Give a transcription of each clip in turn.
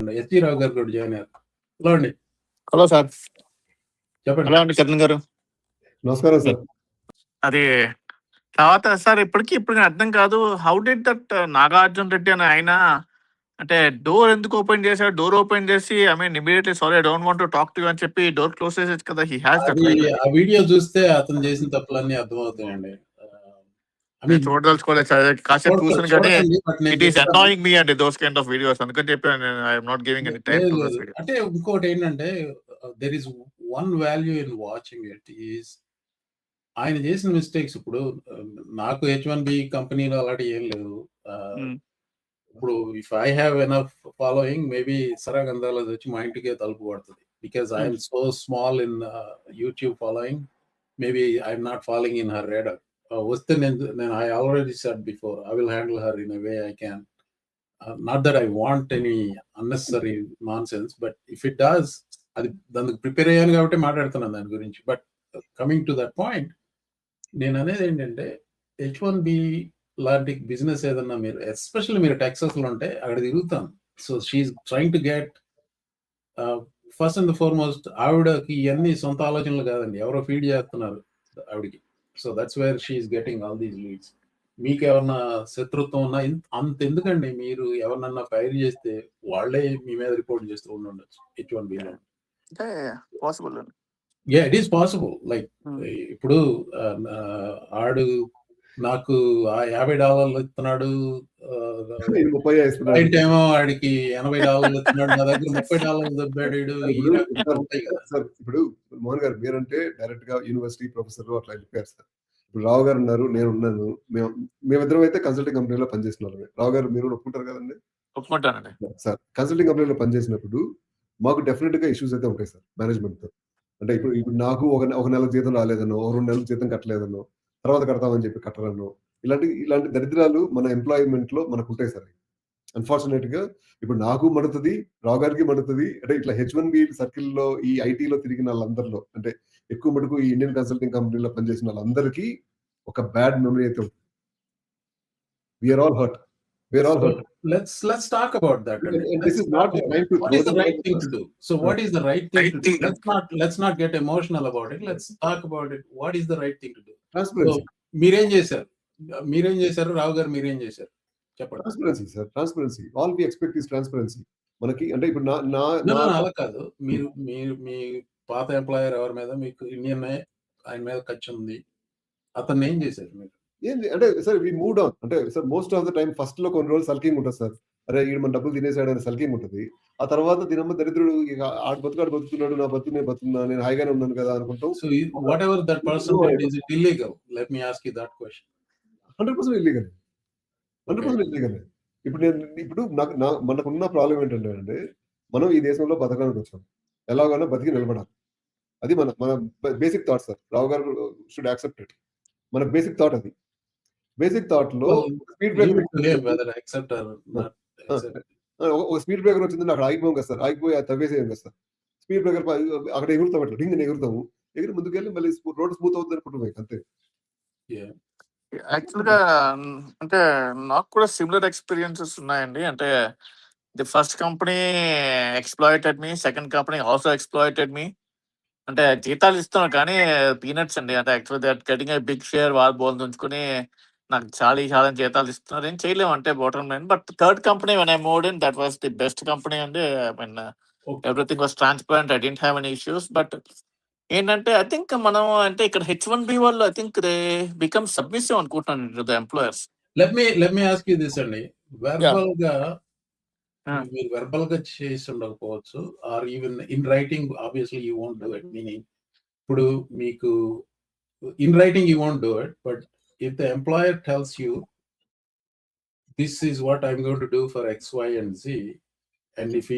అండి. ఎస్‌జి రావు గారు కూడా జాయిన్ అయ్యారు. హలో అండి. Hello sir. చెప్పండి. హలో అండి చరణ్ గారు. నమస్కారం సార్. అది తర్వాత సార్ ఇప్పుడు అర్థం కాదు. How did that Nagarjuna Reddy అని ఆయన అంటే డోర్ ఎందుకు ఓపెన్ చేశాడు? డోర్ ఓపెన్ చేసి immediately sorry I don't want to talk to you అని చెప్పి డోర్ క్లోజ్ చేసేది కదా. He has that right. ఆ వీడియో చూస్తే అతను చేసిన తప్పులన్నీ అర్థమవుతాయండి. చూడదలుచుకోలేదు సార్. కాసేపు చూసాను కానీ ఇట్ ఈస్ చెప్తాను. అనాయింగ్ మీ అండి దోస్ కైండ్ ఆఫ్ వీడియోస్. అందుకని చెప్పి I'm not giving any time to this video. అంటే ఇంకోటి ఏంటంటే there is one value in watching it is ఆయన చేసిన మిస్టేక్స్. ఇప్పుడు నాకు H1B కంపెనీలో అలాంటి ఏం లేదు. ఇప్పుడు if I have enough following maybe సరాగంధాలో వచ్చి మా ఇంటికే తలుపు పడుతుంది. Because I'm so small in YouTube following. Maybe I'm not following in her radar. వస్తే నేను I already said before I will handle her in a way I can. Not that I want any unnecessary nonsense, but if it does అది దానికి prepare అయ్యాను కాబట్టి మాట్లాడుతున్నాను దాని గురించి. But coming to that point, నేను అనేది ఏంటంటే H1B లాంటి బిజినెస్ ఏదన్నా మీరు ఎస్పెషల్లీ మీరు టెక్సస్లో ఉంటే అక్కడ తిరుగుతాను. So she's trying to get first and foremost ఆవిడకి ఇవన్నీ సొంత ఆలోచనలు కాదండి, ఎవరో ఫీడ్ చేస్తున్నారు ఆవిడకి. So that's where she's getting all these leads. మీకు ఎవరన్నా శత్రుత్వం ఉన్నా అంత ఎందుకండి, మీరు ఎవరినన్నా ఫైర్ చేస్తే వాళ్ళే మీ మీద రిపోర్ట్ చేస్తూ ఉండొచ్చు H1Bలో. Possible. Yeah it is possible. Like ఇప్పుడు ఆడు నాకు $50 ఇస్తున్నాడు, క్లయింట్ ఏమో ఆడికి $80 ఇస్తున్నాడు, నా దగ్గర $30 దొబ్బాడు. సార్ ఇప్పుడు మోహన్ గారు మీరంటే డైరెక్ట్ గా యూనివర్సిటీ ప్రొఫెసర్ అట్లా వెళ్ళిపోయారు సార్. ఇప్పుడు రావు గారు ఉన్నారు, నేను ఉన్నాను. మేమిద్దరం అయితే కన్సల్టింగ్ కంపెనీలో పనిచేస్తున్నారు. రావు గారు మీరు ఒప్పుకుంటారు కదండి? ఒప్పుకుంటానండి సార్. కన్సల్టింగ్ కంపెనీలో పనిచేసినప్పుడు మాకు డెఫినెట్ గా ఇష్యూస్ అయితే ఉంటాయి సార్ మేనేజ్మెంట్ తో. అంటే ఇప్పుడు నాకు ఒక నెల జీతం రాలేదనో, 2 నెలల జీతం కట్టలేదనో, తర్వాత కడతామని చెప్పి కట్టరనో, ఇలాంటి దరిద్రాలు మన ఎంప్లాయ్మెంట్ లో మనకు ఉంటాయి సార్. అన్ఫార్చునేట్ గా ఇప్పుడు నాకు మడుతుంది, రావు గారికి మడుతుంది. అంటే ఇట్లా H1B సర్కిల్లో ఈ ఐటీలో తిరిగిన వాళ్ళందరిలో, అంటే ఎక్కువ మటుకు ఈ ఇండియన్ కన్సల్టింగ్ కంపెనీలో పనిచేసిన వాళ్ళందరికీ ఒక బ్యాడ్ మెమరీ అయితే ఉంటుంది. We're all hurt. Let's talk about that. This is not the time to what is the right thing to do? So what is the right thing to do? Let's not get emotional about it. Let's talk about it. What is the right thing to do? Transparency. మీరేం చేశారు రావు గారు, మీరేం చేశారు చెప్పండి. Transparency sir, transparency. All we expect is transparency. మనకి అంటే ఇప్పుడు అలా కాదు, మీరు మీ పాత ఎంప్లాయర్ ఎవరి మీద మీకు ఇండియన్ ఆయన మీద ఖర్చు ఉంది, అతన్ని ఏం చేశారు మీరు? ఏంది అంటే సార్ వి మూవ్డ్ ఆన్. అంటే sir most of the time first లో కొన్ని రోజులు సల్కింగ్ ఉంటుంది సార్. అరే ఈడు మన డబ్బులు తినేసాడు అనే సల్కింగ్ ఉంటుంది. ఆ తర్వాత దినమ్మ దరిద్రుడు ఆడు బతుకుతున్నాడు, నా బతుకు నేను బతుకున్నా, నేను హాయిగానే ఉన్నాను కదా అనుకుంటాం. So what ever that person did, is it illegal? Let me ask you that question. 100% illegal. 100% illegal. ఇప్పుడు మనకున్న ప్రాబ్లం ఏంటంటే మనం ఈ దేశంలో బతకడానికి వచ్చాం, ఎలాగైనా బతికి నిలబడాలి. అది మన basic thought sir. Rao garu should accept it. మన బేసిక్ థాట్ అది. బేసిక్ థాట్ లో స్పీడ్ బ్రేకర్ వచ్చిందంటే అక్కడ ఆగిపోయాం కదా సార్. ఆగిపోయి తవ్వేసేయం కదా సార్. స్పీడ్ బ్రేకర్ అక్కడ ఎగురుతాం, అట్లా డింగ్ ఎగురుతాము, ఎగిరి ముందుకెళ్ళి మళ్ళీ రోడ్ స్మూత్ అవుతుంది అనుకుంటున్నాం అంతే. యాక్చువల్ గా అంటే నాకు కూడా సిమిలర్ ఎక్స్పీరియన్సెస్ ఉన్నాయండి. అంటే the first company exploited me, second company also exploited me. అంటే జీతాలు ఇస్తున్నారు కానీ పీనట్స్ అండి. అంటే actual that getting a big share వాళ్ళ బోల్ ఉంచుకొని నాకు చాలా జీతాలు ఇస్తున్నారు, ఏం చేయలేము అంటే bottom line. But third company when I moved in, that was the best company అండి. I mean everything was transparent, I don't have any issues. But ఏంటంటే ఐ థింక్ మనం అంటే ఇక్కడ H1B వాళ్ళు I think they become submissive అనుకుంటున్నాను to the employers. Let me ask you this అండి, మీరు verbal గా చేసి ఉండకపోవచ్చు, or even in writing obviously you won't do it. Meaning ఇప్పుడు మీకు in writing you won't do it, but if the employer tells you this is what I'm going to do for X, Y, and Z, and if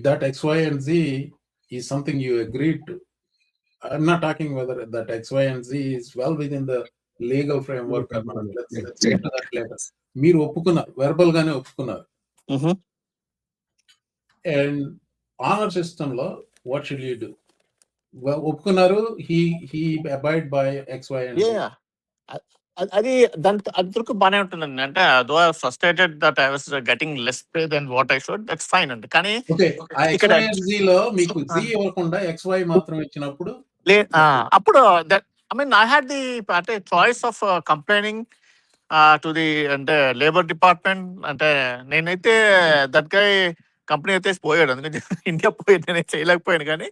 that X, Y, and Z is something you agreed to, I'm not talking whether that X, Y, and Z is well within the legal framework or not. Let's get to that later. మీరు ఒప్పుకున్నారు, verbal గానే ఒప్పుకున్నారు. And honor system లో what should you do? ఒప్పుకున్నారు, he abide by X, Y, and Z. అది అది వరకు బానే ఉంటుందండి. అంటే though I frustrated that I was getting less pay then what I should, that's fine అండి. కానీ ఓకే. ఆ ఇక్కడ XYZ మీకు జీ ఇవ్వకుండా XY మాత్రం ఇచ్చినప్పుడు అప్పుడు that I mean I had the అంటే choice of complaining to the అంటే లేబర్ డిపార్ట్మెంట్. అంటే నేనైతే దట్ గై కంపెనీ అయితే పోయాడు, అందుకని ఇండియా పోయాడు, నేను చేయలేకపోయాను. కానీ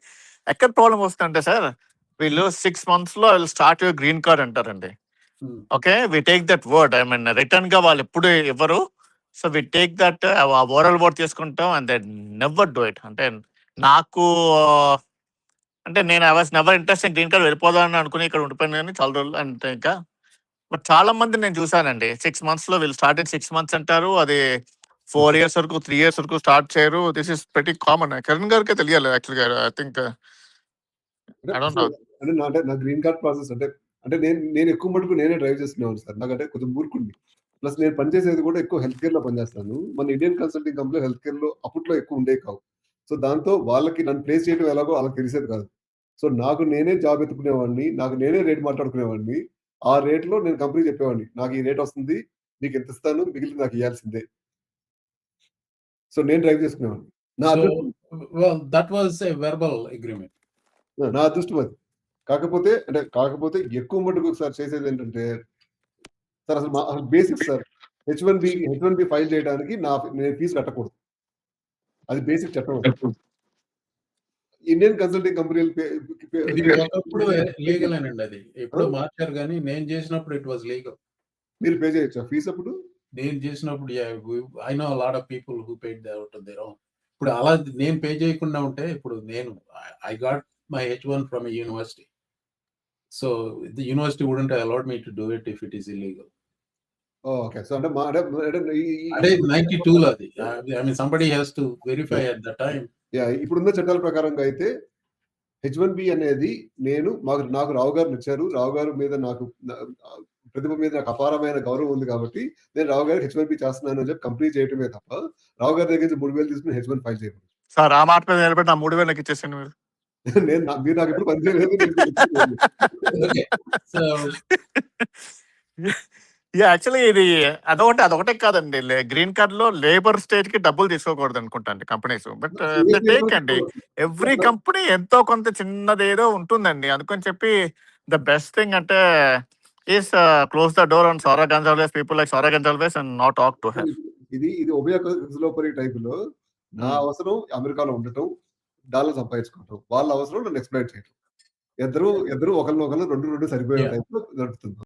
ఎక్కడ ప్రాబ్లం వస్తుందంటే సార్, వీళ్ళు 6 months లో స్టార్ట్ యువర్ గ్రీన్ కార్డ్ అంటారండి. Okay, we take that word, I mean written గా వాళ్ళు ఎప్పుడు ఇవ్వరు. So we take that oral word చేసుకుంటాం and they never do it. అంటే నాకు అంటే నేను I was never interest green card వెళ్ళిపోదామని అనుకుని ఇక్కడ ఉండిపోయాను కానీ చాలా రోజులు అంటే ఇంకా. బట్ చాలా మంది నేను చూసానండి 6 months లో వీళ్ళు స్టార్ట్ ఇన్ 6 months అంటారు, అది 4 years వరకు 3 years వరకు స్టార్ట్ చేయరు. This is very common. Kiran గారికి తెలియాలి యాక్చువల్గా. I think I don't know. అంటే నా గ్రీన్ కార్డ్ ప్రాసెస్ అంటే నేను ఎక్కువ మటుకు నేనే డ్రైవ్ చేస్తున్నాను సార్. నాకంటే కొంచెం ఊరుకుంది. ప్లస్ నేను పనిచేసేది కూడా ఎక్కువ హెల్త్ కేర్ లో పనిచేస్తాను. మన Indian consulting company health care లో అప్పట్లో ఎక్కువ ఉండేవి కావు. సో దాంతో వాళ్ళకి నన్ను ప్లేస్ చేయడం ఎలాగో వాళ్ళకి తెలిసేది కాదు. సో నాకు నేనే జాబ్ ఎత్తుకునేవాడిని, నాకు నేనే రేట్ మాట్లాడుకునేవాడిని. ఆ రేట్ లో నేను కంపెనీ చెప్పేవాడిని, నాకు ఈ రేట్ వస్తుంది, మీకు ఎంత ఇస్తాను, మిగిలిన నాకు ఇవ్వాల్సిందే. సో నేను డ్రైవ్ చేసుకునేవాడిని. That was a verbal agreement. నా అదృష్టం అది. కాకపోతే ఎక్కువ మటుకు సార్ చేసేది ఏంటంటే సార్, అసలు బేసిక్ సార్, H1B ఫైల్ చేయడానికి నేను ఫీజు కట్టకూడదు. అది బేసిక్ చట్టం. ఇండియన్ కన్సల్టింగ్ కంపెనీలు ఒకప్పుడు లీగల్ అండి. అది ఎప్పుడో మార్చారు కానీ నేను చేసినప్పుడు ఇట్ వాజ్ లీగల్. మీరు పే చేయొచ్చా ఫీజు అప్పుడు? నేను చేసినప్పుడు I know lot of people who paid out of their own. ఇప్పుడు అలా నేను పే చేయకుండా ఉంటే ఇప్పుడు I got my H1 from a university. So the university wouldn't allowed me to do it if it is illegal. Okay. So అంటే 92లో అది. I mean somebody has to verify at the time. ఇప్పుడున్న చట్టాల ప్రకారంగా అయితే H1B అనేది నాకు రావు గారు నచ్చారు. రావు గారి మీద నాకు ప్రతిభ మీద నాకు అపారమైన గౌరవం ఉంది కాబట్టి నేను రావు గారికి H1B చేస్తున్నాను అని చెప్పి కంపెనీ చేయటమే తప్ప రావు గారి దగ్గర నుంచి 3,000 తీసుకుని H1 ఫైల్ చేయకూడదు. సార్ ఆ మాట మీద నిలబెట్టి నా 3,000 నాకు ఇచ్చేసాను మీరు. మీరు నాకు ఎప్పుడు పని చేయలేదు. యాక్చువల్లీ ఇది అదొకటే కాదండి. గ్రీన్ కార్డ్ లో లేబర్ స్టేజ్ కి డబ్బులు తీసుకోకూడదు అనుకుంటా అండి కంపెనీస్. బట్ టేక్ అండి, ఎవ్రీ కంపెనీ ఎంతో కొంత చిన్నది ఏదో ఉంటుందండి. అందుకని చెప్పి ద బెస్ట్ థింగ్ అంటే is close the door on Saurav Gonsalves, people like Saurav Gonsalves and not talk to her. ఇది ఉభయ కుశలోపరి టైప్ లో నా అవసరం అమెరికాలో ఉండటం, డాలర్ సంపాదించుకోవటం, వాళ్ళ అవసరం నన్ను ఎక్స్ప్లైట్ చేయటం. ఇద్దరు ఒకరినొకరు 2 సరిపోయే టైప్ లో నడుపుతుంది.